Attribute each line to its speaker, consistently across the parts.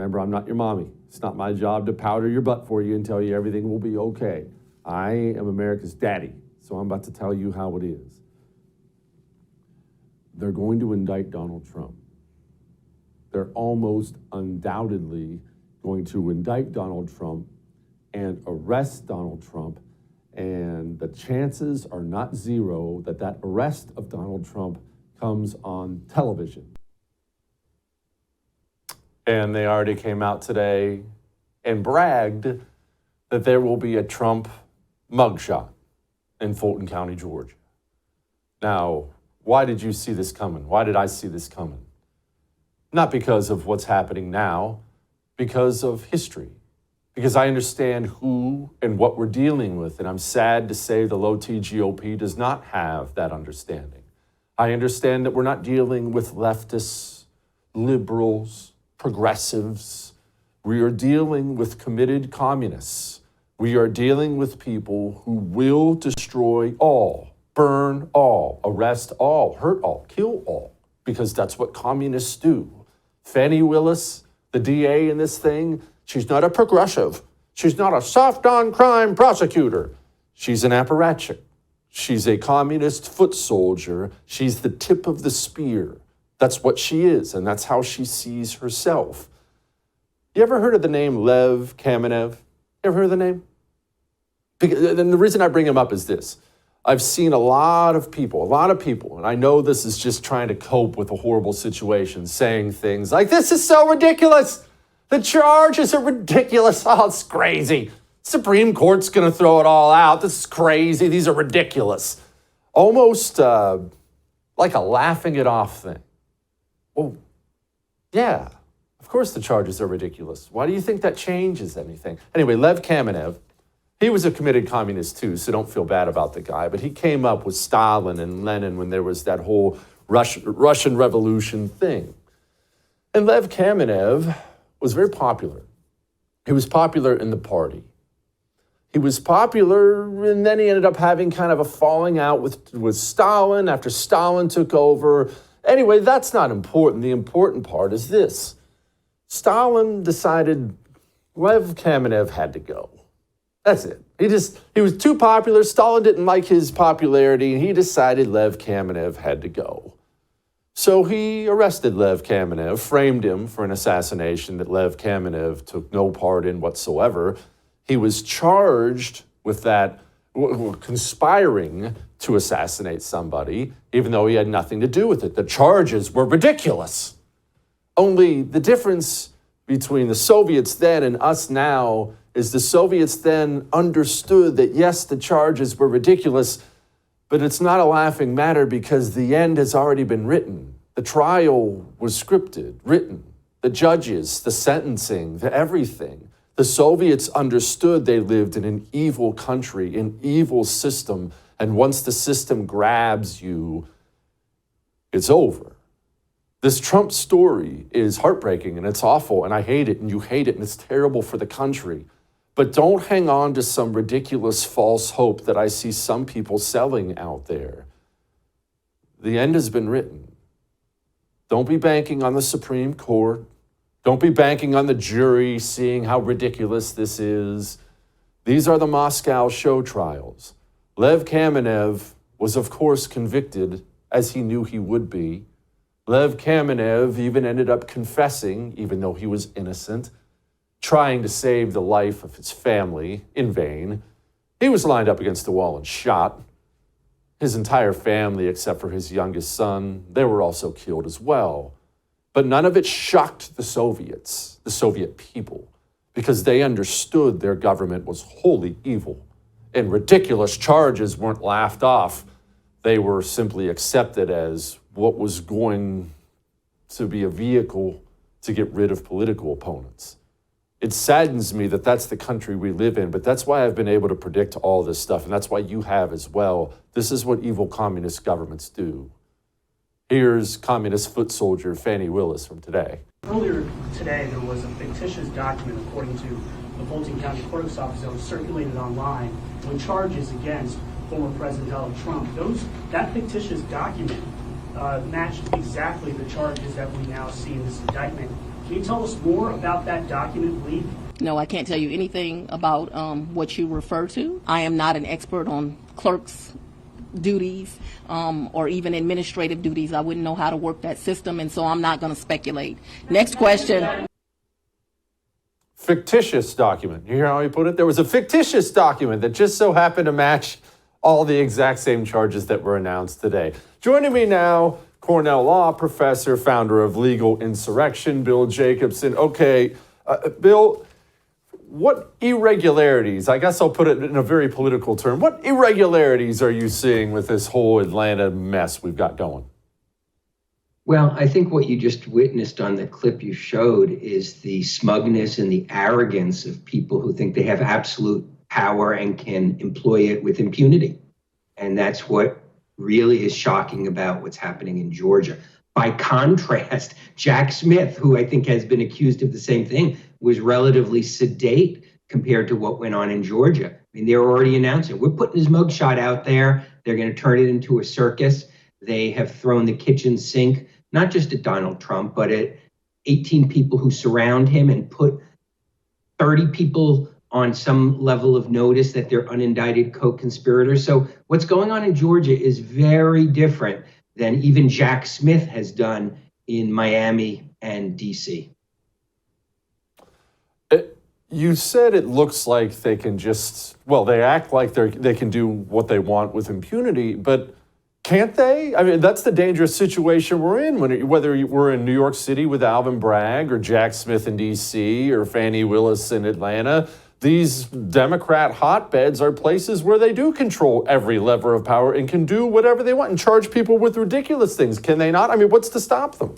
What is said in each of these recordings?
Speaker 1: Remember, I'm not your mommy. It's not my job to powder your butt for you and tell you everything will be okay. I am America's daddy, so I'm about to tell you how it is. They're going to indict Donald Trump. They're almost undoubtedly going to indict Donald Trump and arrest Donald Trump, and the chances are not zero that that arrest of Donald Trump comes on television. And they already came out today and bragged that there will be a Trump mugshot in Fulton County, Georgia. Now, why did you see this coming? Why did I see this coming? Not because of what's happening now, because of history. Because I understand who and what we're dealing with, and I'm sad to say the low-T GOP does not have that understanding. I understand that we're not dealing with leftists, liberals, progressives. We are dealing with committed communists. We are dealing with people who will destroy all, burn all, arrest all, hurt all, kill all, because that's what communists do. Fani Willis, the DA in this thing, she's not a progressive. She's not a soft-on-crime prosecutor. She's an apparatchik. She's a communist foot soldier. She's the tip of the spear. That's what she is, and that's how she sees herself. You ever heard of the name Lev Kamenev? Ever heard of the name? And the reason I bring him up is this. I've seen a lot of people, and I know this is just trying to cope with a horrible situation, saying things like, this is so ridiculous. The charges are ridiculous. Oh, it's crazy. Supreme Court's going to throw it all out. This is crazy. These are ridiculous. Almost like a laughing it off thing. Well, yeah, of course the charges are ridiculous. Why do you think that changes anything? Anyway, Lev Kamenev, he was a committed communist too, so don't feel bad about the guy, but he came up with Stalin and Lenin when there was that whole Russian Revolution thing. And Lev Kamenev was very popular. He was popular in the party. He was popular, and then he ended up having kind of a falling out with Stalin after Stalin took over. Anyway, that's not important. The important part is this. Stalin decided Lev Kamenev had to go. That's it. He was too popular. Stalin didn't like his popularity, and he decided Lev Kamenev had to go. So he arrested Lev Kamenev, framed him for an assassination that Lev Kamenev took no part in whatsoever. He was charged with that, conspiring to assassinate somebody, even though he had nothing to do with it. The charges were ridiculous. Only the difference between the Soviets then and us now is the Soviets then understood that, yes, the charges were ridiculous, but it's not a laughing matter because the end has already been written. The trial was scripted, written. The judges, the sentencing, the everything. The Soviets understood they lived in an evil country, an evil system, and once the system grabs you, it's over. This Trump story is heartbreaking, and it's awful, and I hate it, and you hate it, and it's terrible for the country. But don't hang on to some ridiculous false hope that I see some people selling out there. The end has been written. Don't be banking on the Supreme Court. Don't be banking on the jury seeing how ridiculous this is. These are the Moscow show trials. Lev Kamenev was, of course, convicted, as he knew he would be. Lev Kamenev even ended up confessing, even though he was innocent, trying to save the life of his family in vain. He was lined up against the wall and shot. His entire family, except for his youngest son, they were also killed as well. But none of it shocked the Soviets, the Soviet people, because they understood their government was wholly evil, and ridiculous charges weren't laughed off. They were simply accepted as what was going to be a vehicle to get rid of political opponents. It saddens me that that's the country we live in, but that's why I've been able to predict all this stuff, and that's why you have as well. This is what evil communist governments do. Here's communist foot soldier Fani Willis from today.
Speaker 2: Earlier today, there was a fictitious document, according to the Fulton County Clerk's Office, that was circulated online with charges against former President Donald Trump. That fictitious document matched exactly the charges that we now see in this indictment. Can you tell us more about that document leak?
Speaker 3: No, I can't tell you anything about what you refer to. I am not an expert on clerks' duties or even administrative duties. I wouldn't know how to work that system, and so I'm not going to speculate. Next question.
Speaker 1: Fictitious document. You hear how he put it? There was a fictitious document that just so happened to match all the exact same charges that were announced today. Joining me now, Cornell Law professor, founder of Legal Insurrection, Bill Jacobson. Okay, Bill, what irregularities, I guess I'll put it in a very political term, what irregularities are you seeing with this whole Atlanta mess we've got going?
Speaker 4: Well, I think what you just witnessed on the clip you showed is the smugness and the arrogance of people who think they have absolute power and can employ it with impunity. And that's what really is shocking about what's happening in Georgia. By contrast, Jack Smith, who I think has been accused of the same thing, was relatively sedate compared to what went on in Georgia. I mean, they're already announcing, we're putting his mugshot out there. They're going to turn it into a circus. They have thrown the kitchen sink, not just at Donald Trump, but at 18 people who surround him, and put 30 people on some level of notice that they're unindicted co-conspirators. So what's going on in Georgia is very different than even Jack Smith has done in Miami and DC.
Speaker 1: You said it looks like they can just, well, they act like they can do what they want with impunity, but can't they? I mean, that's the dangerous situation we're in, whether we're in New York City with Alvin Bragg or Jack Smith in D.C. or Fani Willis in Atlanta. These Democrat hotbeds are places where they do control every lever of power and can do whatever they want and charge people with ridiculous things. Can they not? I mean, what's to stop them?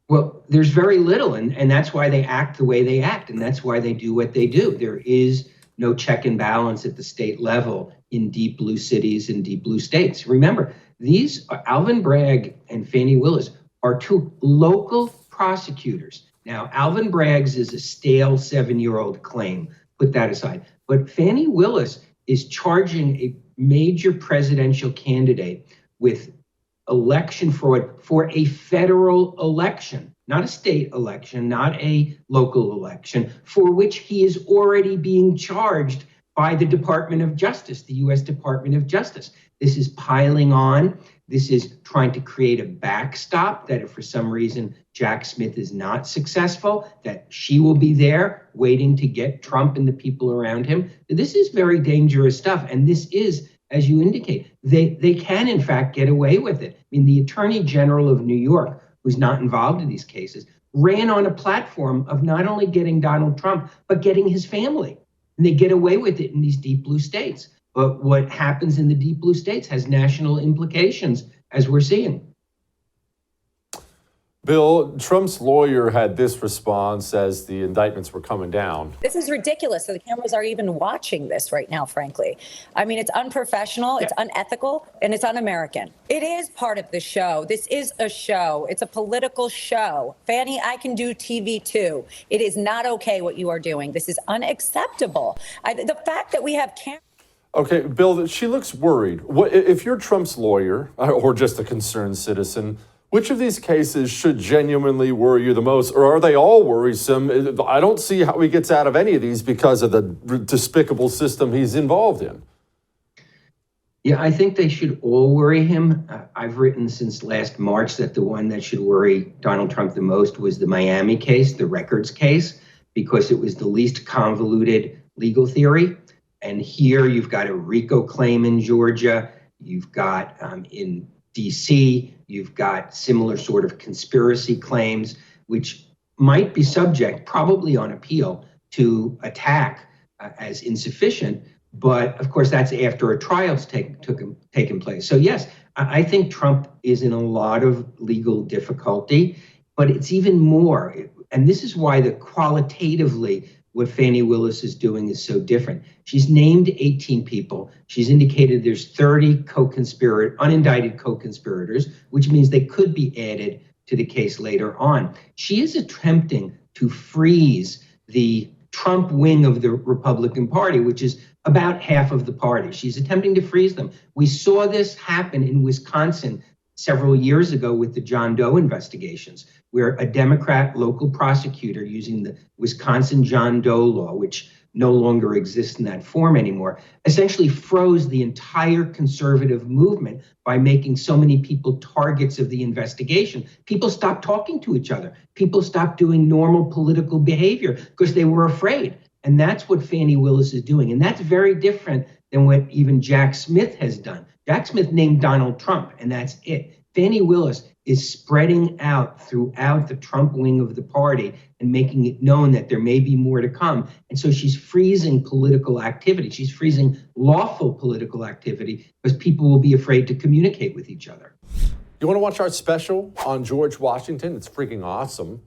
Speaker 4: Well, there's very little, and that's why they act the way they act, and that's why they do what they do. There is no check and balance at the state level in deep blue cities and deep blue states. Remember, these Alvin Bragg and Fani Willis are two local prosecutors. Now, Alvin Bragg's is a stale 7-year-old claim. Put that aside. But Fani Willis is charging a major presidential candidate with election fraud for a federal election, not a state election, not a local election, for which he is already being charged by the Department of Justice, the U.S. Department of Justice. This is piling on. This is trying to create a backstop that if for some reason Jack Smith is not successful, that she will be there waiting to get Trump and the people around him. This is very dangerous stuff. And this is, as you indicate, they can in fact get away with it. I mean, the Attorney General of New York, who's not involved in these cases, ran on a platform of not only getting Donald Trump, but getting his family. And they get away with it in these deep blue states. But what happens in the deep blue states has national implications, as we're seeing.
Speaker 1: Bill, Trump's lawyer had this response as the indictments were coming down.
Speaker 5: This is ridiculous. So the cameras are even watching this right now, frankly. I mean, it's unprofessional, it's unethical, and it's un-American. It is part of the show. This is a show. It's a political show. Fanny, I can do TV too. It is not okay what you are doing. This is unacceptable. The fact that we have cameras.
Speaker 1: Okay, Bill, she looks worried. If you're Trump's lawyer or just a concerned citizen, which of these cases should genuinely worry you the most, or are they all worrisome? I don't see how he gets out of any of these because of the despicable system he's involved in.
Speaker 4: Yeah, I think they should all worry him. I've written since last March that the one that should worry Donald Trump the most was the Miami case, the records case, because it was the least convoluted legal theory. And here you've got a RICO claim in Georgia. You've got in DC, you've got similar sort of conspiracy claims, which might be subject, probably on appeal, to attack as insufficient. But of course, that's after a trial's taken place. So yes, I think Trump is in a lot of legal difficulty, but it's even more. And this is why qualitatively, what Fani Willis is doing is so different. She's named 18 people. She's indicated there's 30 unindicted co-conspirators, which means they could be added to the case later on. She is attempting to freeze the Trump wing of the Republican Party, which is about half of the party. She's attempting to freeze them. We saw this happen in Wisconsin several years ago with the John Doe investigations, where a Democrat local prosecutor using the Wisconsin John Doe law, which no longer exists in that form anymore, essentially froze the entire conservative movement by making so many people targets of the investigation. People stopped talking to each other. People stopped doing normal political behavior because they were afraid. And that's what Fani Willis is doing. And that's very different than what even Jack Smith has done. Jack Smith named Donald Trump, and that's it. Fani Willis is spreading out throughout the Trump wing of the party and making it known that there may be more to come. And so she's freezing political activity. She's freezing lawful political activity because people will be afraid to communicate with each other.
Speaker 1: You want to watch our special on George Washington? It's freaking awesome.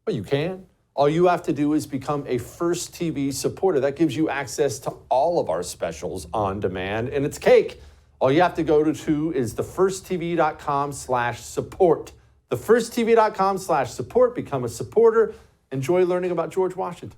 Speaker 1: Well, you can. All you have to do is become a First TV supporter. That gives you access to all of our specials on demand, and it's cake. All you have to go to is thefirsttv.com/support. Thefirsttv.com/support. Become a supporter. Enjoy learning about George Washington.